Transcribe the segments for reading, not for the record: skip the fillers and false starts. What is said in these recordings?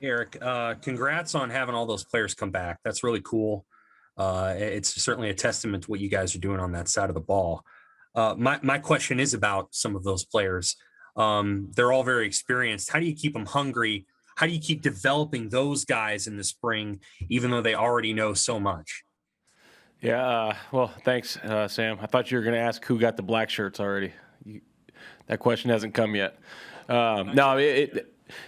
Eric, congrats on having all those players come back. That's really cool. It's certainly a testament to what you guys are doing on that side of the ball. My question is about some of those players. They're all very experienced. How do you keep them hungry? How do you keep developing those guys in the spring, even though they already know so much? Yeah, well, thanks, Sam. I thought you were going to ask who got the black shirts already. That question hasn't come yet. No,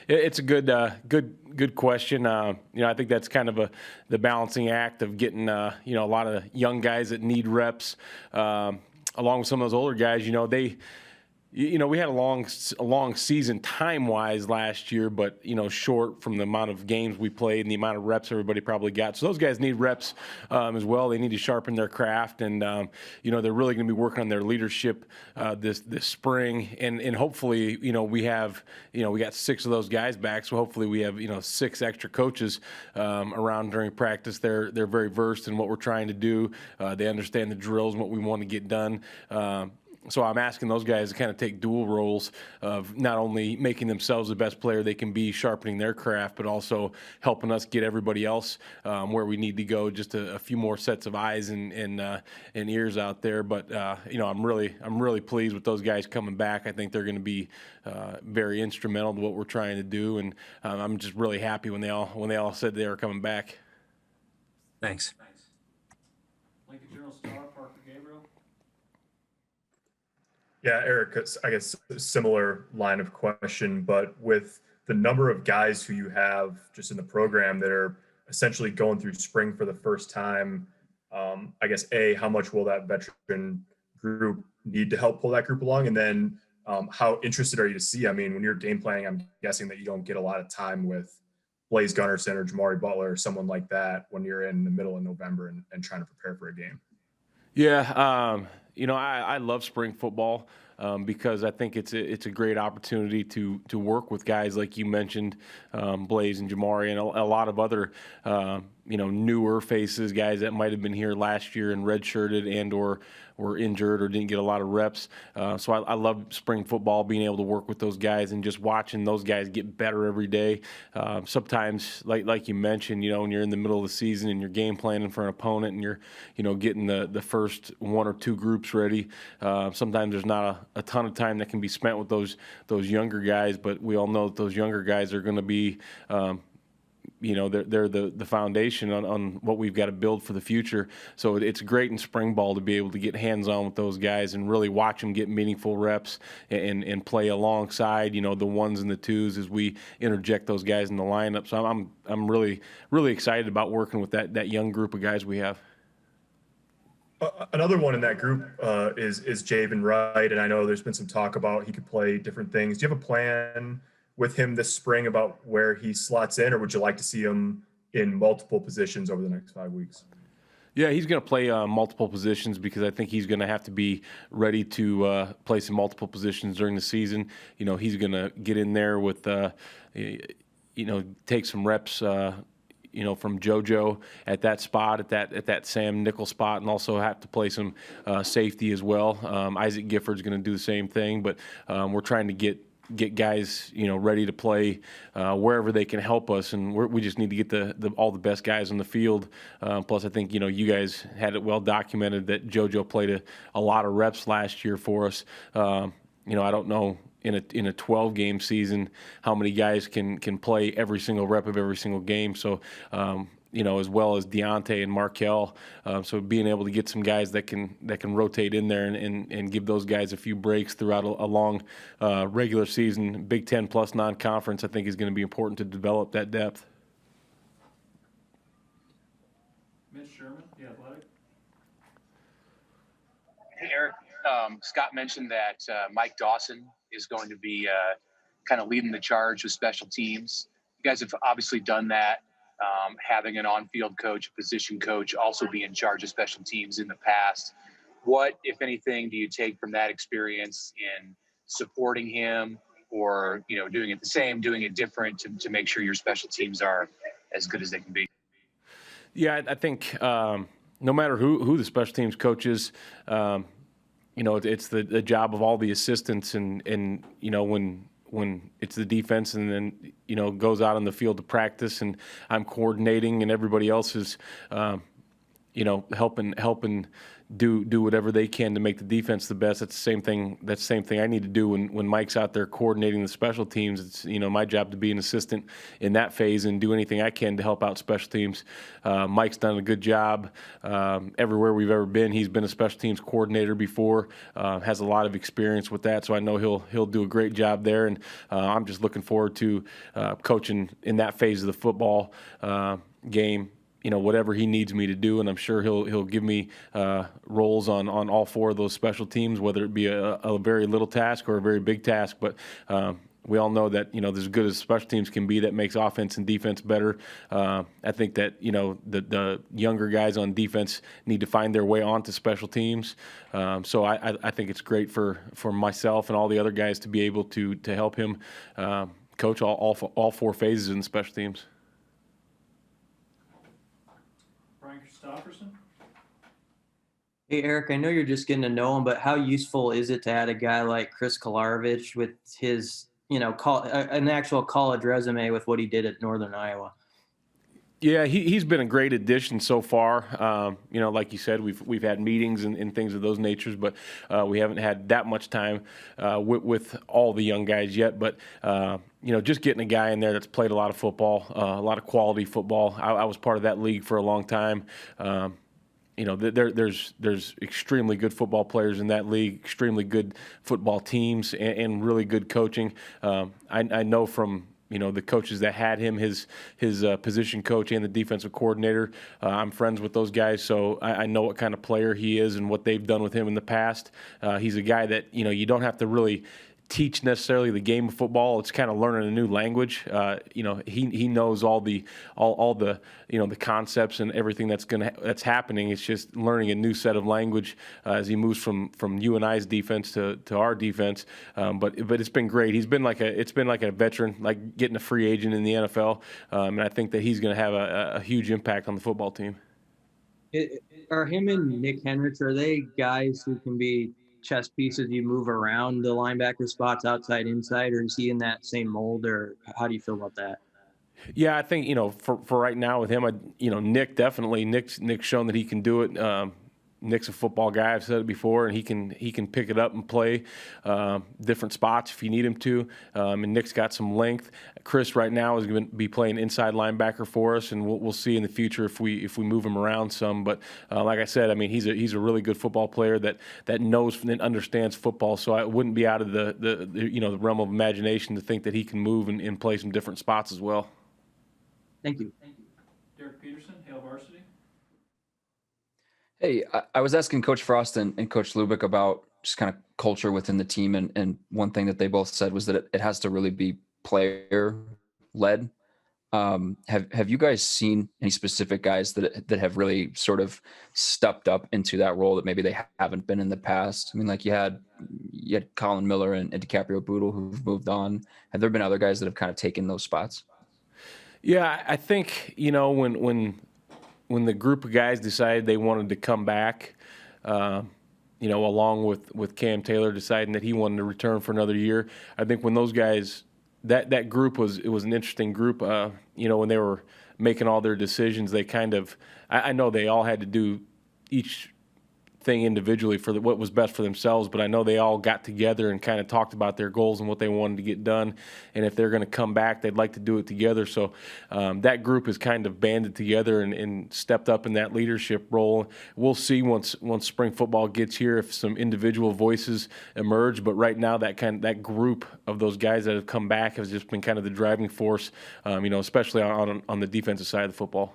it's a good question. I think that's kind of the balancing act of getting a lot of young guys that need reps, along with some of those older guys. We had a long season time-wise last year, but, short from the amount of games we played and the amount of reps everybody probably got. So those guys need reps as well. They need to sharpen their craft, and, they're really going to be working on their leadership this spring. And hopefully, we got 6 of those guys back, so hopefully we have, 6 extra coaches around during practice. They're very versed in what we're trying to do. They understand the drills and what we want to get done. So I'm asking those guys to kind of take dual roles of not only making themselves the best player they can be, sharpening their craft, but also helping us get everybody else where we need to go. Just a few more sets of eyes and ears out there. But I'm really pleased with those guys coming back. I think they're going to be very instrumental to what we're trying to do, and I'm just really happy when they all said they were coming back. Thanks. Lincoln Journal Star, Parker Gabriel. Yeah, Eric, I guess a similar line of question, but with the number of guys who you have just in the program that are essentially going through spring for the first time, I guess, how much will that veteran group need to help pull that group along? And then how interested are you to see? I mean, when you're game planning, I'm guessing that you don't get a lot of time with Blaze Gunnerson or Jamari Butler or someone like that when you're in the middle of November and trying to prepare for a game. Yeah, I love spring football because I think it's a great opportunity to work with guys like you mentioned, Blaze and Jamari, and a lot of other newer faces, guys that might have been here last year and redshirted and or were injured or didn't get a lot of reps. So I love spring football, being able to work with those guys and just watching those guys get better every day. Sometimes, like you mentioned, when you're in the middle of the season and you're game planning for an opponent and you're, getting the first 1 or 2 groups ready, sometimes there's not a ton of time that can be spent with those younger guys, but we all know that those younger guys are going to be they're the foundation on what we've got to build for the future. So it's great in spring ball to be able to get hands-on with those guys and really watch them get meaningful reps and play alongside, the 1s and the 2s as we interject those guys in the lineup. So I'm really, really excited about working with that young group of guys we have. Another one in that group is Javen Wright, and I know there's been some talk about he could play different things. Do you have a plan with him this spring about where he slots in, or would you like to see him in multiple positions over the next 5 weeks? Yeah, he's going to play multiple positions because I think he's going to have to be ready to play some multiple positions during the season. He's going to get in there with, take some reps, from JoJo at that spot, at that Sam nickel spot, and also have to play some safety as well. Isaac Gifford's going to do the same thing, but we're trying to get guys, ready to play wherever they can help us, and we just need to get all the best guys on the field. Plus, I think you guys had it well documented that JoJo played a lot of reps last year for us. I don't know in a 12-game season how many guys can play every single rep of every single game. So. As well as Deontay and Markel. So being able to get some guys that can rotate in there and give those guys a few breaks throughout a long regular season, Big Ten plus non-conference, I think is going to be important to develop that depth. Mitch Sherman, The Athletic. Hey, Eric. Scott mentioned that Mike Dawson is going to be kind of leading the charge with special teams. You guys have obviously done that. Having an on-field coach, a position coach, also be in charge of special teams in the past. What, if anything, do you take from that experience in supporting him or, doing it the same, doing it different to make sure your special teams are as good as they can be? Yeah, I think no matter who the special teams coach is, it's the job of all the assistants and when when it's the defense and then, goes out on the field to practice and I'm coordinating and everybody else is, helping do whatever they can to make the defense the best. That's the same thing. That's the same thing I need to do when Mike's out there coordinating the special teams. It's my job to be an assistant in that phase and do anything I can to help out special teams. Mike's done a good job everywhere we've ever been. He's been a special teams coordinator before, has a lot of experience with that. So I know he'll do a great job there. And I'm just looking forward to coaching in that phase of the football game. Whatever he needs me to do, and I'm sure he'll give me roles on all four of those special teams, whether it be a very little task or a very big task. But we all know that as good as special teams can be, that makes offense and defense better. I think that the younger guys on defense need to find their way onto special teams. So I think it's great for myself and all the other guys to be able to help him coach all four phases in special teams. Hey, Eric, I know you're just getting to know him, but how useful is it to add a guy like Chris Kolarovich with his, an actual college resume with what he did at Northern Iowa? Yeah, he's been a great addition so far. Like you said, we've had meetings and things of those natures, but we haven't had that much time with all the young guys yet. But just getting a guy in there that's played a lot of football, a lot of quality football. I was part of that league for a long time. There's extremely good football players in that league, extremely good football teams, and really good coaching. I know from the coaches that had him, his position coach and the defensive coordinator. I'm friends with those guys, so I know what kind of player he is and what they've done with him in the past. He's a guy that you don't have to really teach necessarily the game of football. It's kind of learning a new language. He knows all the the concepts and everything that's happening. It's just learning a new set of language as he moves from UNI's defense to our defense. But it's been great. It's been like a veteran, like getting a free agent in the NFL. And I think that he's going to have a huge impact on the football team. Are him and Nick Henrich, are they guys who can be chess pieces you move around the linebacker spots, outside, inside, or is he in that same mold, or how do you feel about that? Yeah, I think for right now with him, Nick definitely. Nick's shown that he can do it. Nick's a football guy. I've said it before, and he can pick it up and play different spots if you need him to. And Nick's got some length. Chris right now is going to be playing inside linebacker for us, and we'll see in the future if we move him around some. But like I said, I mean he's a really good football player that knows and understands football. So I wouldn't be out of the realm of imagination to think that he can move and play some different spots as well. Thank you. Derek Peterson, Hale Varsity. Hey, I was asking Coach Frost and Coach Lubick about just kind of culture within the team. And one thing that they both said was that it has to really be player-led. Have you guys seen any specific guys that have really sort of stepped up into that role that maybe they haven't been in the past? I mean, like you had Colin Miller and DiCaprio Boodle who've moved on. Have there been other guys that have kind of taken those spots? Yeah, I think, when the group of guys decided they wanted to come back, along with Cam Taylor deciding that he wanted to return for another year, I think when those guys, that group was an interesting group. When they were making all their decisions, they kind of, I know they all had to do each thing individually for what was best for themselves, but I know they all got together and kind of talked about their goals and what they wanted to get done, and if they're going to come back, they'd like to do it together. So that group is kind of banded together and stepped up in that leadership role. We'll see once spring football gets here if some individual voices emerge, but right now that group of those guys that have come back has just been kind of the driving force, especially on the defensive side of the football.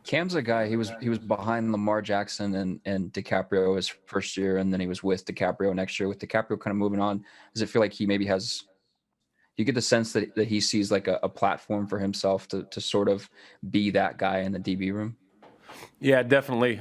Cam's a guy. He was behind Lamar Jackson and DiCaprio his first year, and then he was with DiCaprio next year. With DiCaprio kind of moving on, does it feel like he maybe has? You get the sense that he sees like a platform for himself to sort of be that guy in the DB room. Yeah, definitely.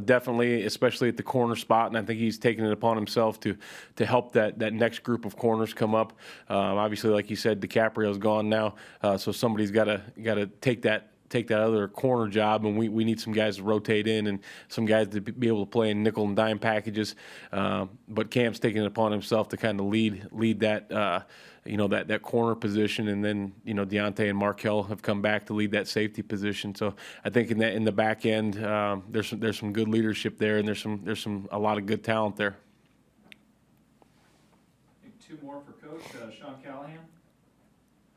Definitely, especially at the corner spot, and I think he's taking it upon himself to help that next group of corners come up. Obviously, like you said, DiCaprio's gone now, so somebody's got to take that take that other corner job, and we need some guys to rotate in and some guys to be able to play in nickel and dime packages. But Cam's taking it upon himself to kind of lead that that corner position, and then Deontay and Markel have come back to lead that safety position. So I think in the back end, there's some good leadership there, and there's a lot of good talent there. I think two more for Coach Sean Callahan.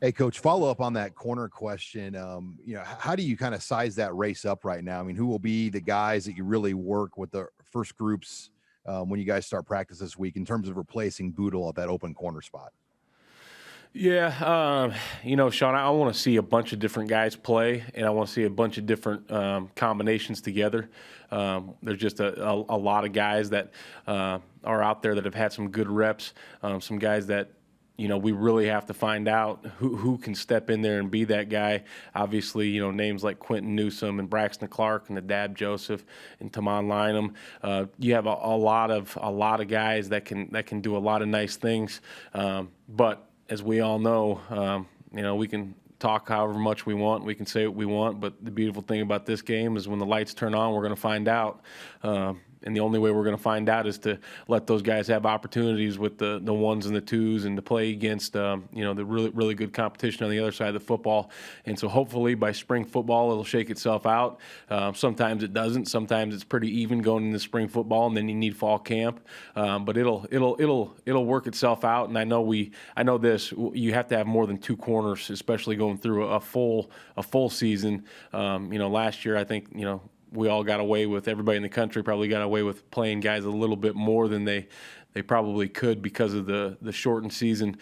Hey, Coach, follow up on that corner question. How do you kind of size that race up right now? I mean, who will be the guys that you really work with the first groups when you guys start practice this week in terms of replacing Boodle at that open corner spot? Yeah, Sean, I want to see a bunch of different guys play, and I want to see a bunch of different combinations together. There's just a lot of guys that are out there that have had some good reps, some guys that we really have to find out who can step in there and be that guy. Obviously, names like Quentin Newsome and Braxton Clark and Nadab Joseph and Taman Lynham. You have a lot of guys that can do a lot of nice things. But as we all know, we can talk however much we want. We can say what we want. But the beautiful thing about this game is when the lights turn on, we're going to find out. And the only way we're going to find out is to let those guys have opportunities with the ones and the twos, and to play against the really, really good competition on the other side of the football. And so hopefully by spring football it'll shake itself out. Sometimes it doesn't. Sometimes it's pretty even going into spring football, and then you need fall camp. But it'll work itself out. And I know this. You have to have more than two corners, especially going through a full season. Last year I think we all got away with, everybody in the country probably got away with playing guys a little bit more than they probably could because of the shortened season.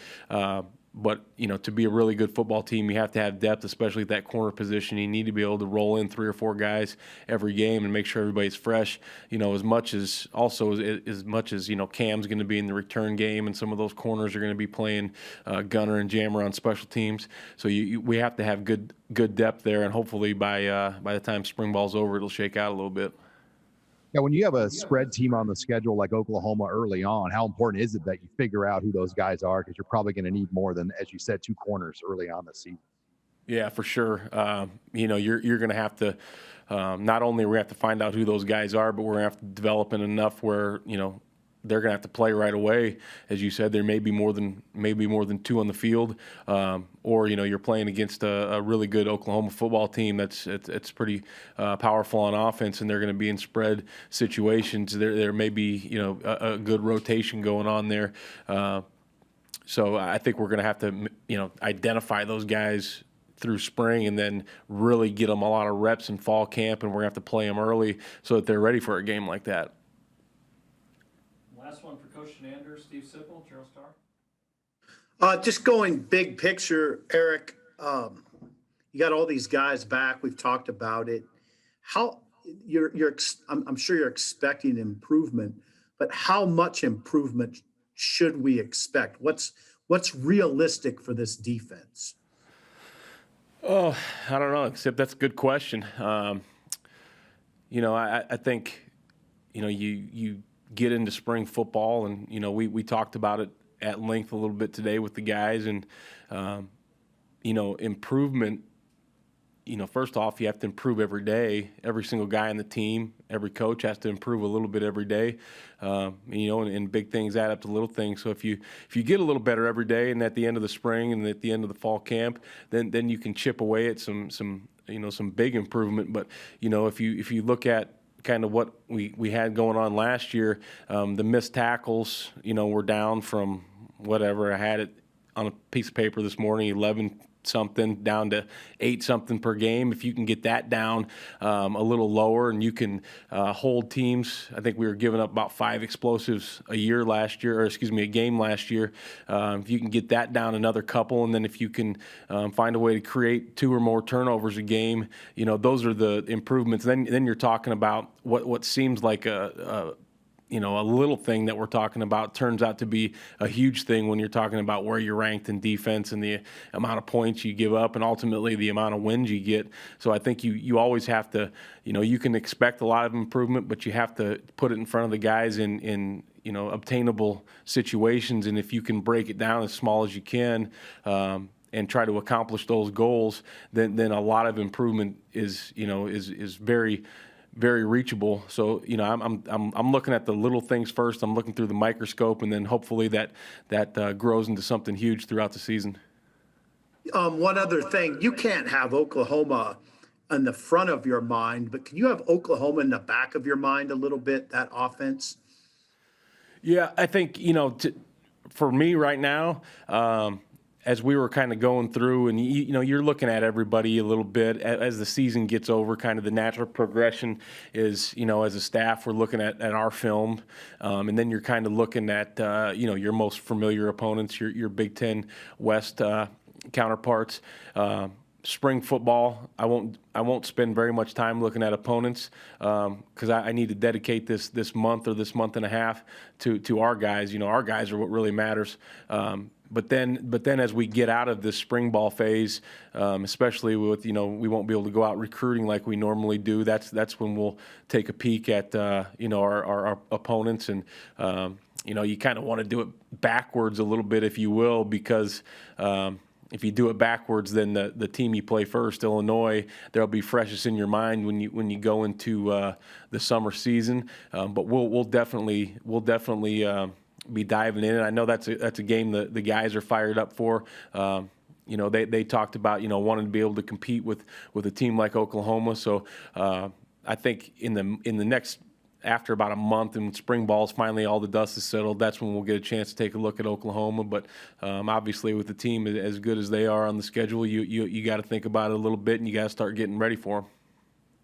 But, to be a really good football team, you have to have depth, especially at that corner position. You need to be able to roll in 3 or 4 guys every game and make sure everybody's fresh, as much as Cam's going to be in the return game, and some of those corners are going to be playing gunner and jammer on special teams. So we have to have good depth there, and hopefully by the time spring ball's over, it'll shake out a little bit. Yeah, when you have a spread team on the schedule like Oklahoma early on, how important is it that you figure out who those guys are? Because you're probably going to need more than, as you said, 2 corners early on this season. Yeah, for sure. You're going to have to not only we have to find out who those guys are, but we're going to have to develop in enough where they're going to have to play right away. As you said, there may be more than 2 on the field, or you're playing against a really good Oklahoma football team it's pretty powerful on offense, and they're going to be in spread situations. There may be a good rotation going on there. So I think we're going to have to identify those guys through spring, and then really get them a lot of reps in fall camp, and we're going to have to play them early so that they're ready for a game like that. Last one for Coach Chinander, Steve Sipple, Journal Star. Just going big picture, Erik, you got all these guys back. We've talked about it. How I'm sure you're expecting improvement, but how much improvement should we expect? What's realistic for this defense? Oh, I don't know. Except that's a good question. I think you get into spring football, and we talked about it at length a little bit today with the guys, and improvement. First off, you have to improve every day. Every single guy on the team, every coach has to improve a little bit every day. And big things add up to little things. So if you get a little better every day, and at the end of the spring and at the end of the fall camp, then you can chip away at some big improvement. But if you look at kind of what we had going on last year, the missed tackles, were down from whatever. I had it on a piece of paper this morning, 11 something down to 8 something per game. If you can get that down a little lower, and you can hold teams. I think we were giving up about 5 explosives a game last year. If you can get that down another couple, and then if you can find a way to create 2 or more turnovers a game, those are the improvements. Then you're talking about what seems like a little thing that we're talking about turns out to be a huge thing when you're talking about where you're ranked in defense and the amount of points you give up, and ultimately the amount of wins you get. So I think you always have to, you can expect a lot of improvement, but you have to put it in front of the guys in obtainable situations. And if you can break it down as small as you can, and try to accomplish those goals, then a lot of improvement is very, very reachable. So I'm looking at the little things first. I'm looking through the microscope, and then hopefully that grows into something huge throughout the season. One other thing, you can't have Oklahoma in the front of your mind, but can you have Oklahoma in the back of your mind a little bit, that offense? Yeah, I think, for me right now, as we were kind of going through, and you're looking at everybody a little bit as the season gets over. Kind of the natural progression is, as a staff, we're looking at our film, and then you're kind of looking at your most familiar opponents, your Big Ten West counterparts. Spring football, I won't spend very much time looking at opponents because I need to dedicate this month or this month and a half to our guys. Our guys are what really matters. But then as we get out of this spring ball phase, especially with we won't be able to go out recruiting like we normally do. That's when we'll take a peek at our opponents, and you kind of want to do it backwards a little bit, if you will, because if you do it backwards, then the team you play first, Illinois, they'll be freshest in your mind when you go into the summer season. But we'll definitely be diving in. And I know that's a game the guys are fired up for. They talked about wanting to be able to compete with a team like Oklahoma. So I think in the next, after about a month and spring ball's finally all the dust is settled, that's when we'll get a chance to take a look at Oklahoma. But obviously with the team as good as they are on the schedule, you got to think about it a little bit, and you got to start getting ready for them.